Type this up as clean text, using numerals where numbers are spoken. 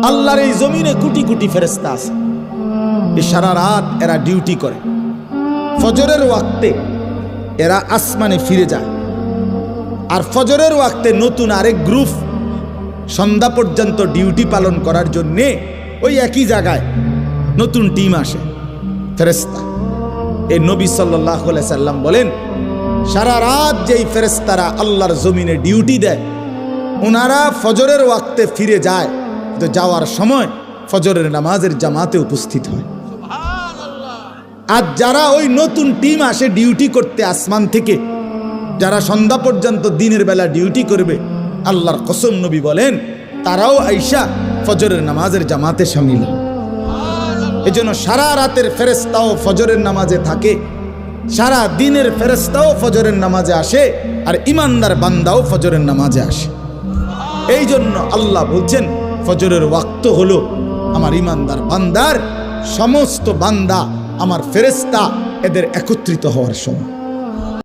আল্লাহর এই জমিনে কোটি কোটি ফেরেশতা আছে, এই সারা রাত এরা ডিউটি করে। ফজরের ওয়াক্তে এরা আসমানে ফিরে যায়, আর ফজরের ওয়াক্তে নতুন আরেক গ্রুপ সন্ধ্যা পর্যন্ত ডিউটি পালন করার জন্যে ওই একই জায়গায় নতুন টিম আসে ফেরেশতা। এই নবী সাল্লাল্লাহু আলাইহি সাল্লাম বলেন, সারা রাত যেই ফেরেশতারা আল্লাহর জমিনে ডিউটি দেয়, ওনারা ফজরের ওয়াক্তে ফিরে যায়, তো যাওয়ার সময় ফজরের নামাজের জামাতে উপস্থিত হয়। আর যারা ওই নতুন টিম আসে ডিউটি করতে আসমান থেকে, যারা সন্ধ্যা পর্যন্ত দিনের বেলা ডিউটি করবে, আল্লাহর কসম নবী বলেন তারাও আইসা ফজরের নামাজের জামাতে শামিল হয়। এজন্য সারা রাতের ফেরেশতাও ফজরের নামাজে থাকে, সারা দিনের ফেরেশতাও ফজরের নামাজে আসে, আর ইমানদার বান্দাও ফজরের নামাজে আসে। এই জন্য আল্লাহ বলছেন ফজরের ওয়াক্ত হলো আমার ইমানদার বান্দার, সমস্ত বান্দা আমার ফেরেশতা এদের একত্রিত হওয়ার সময়।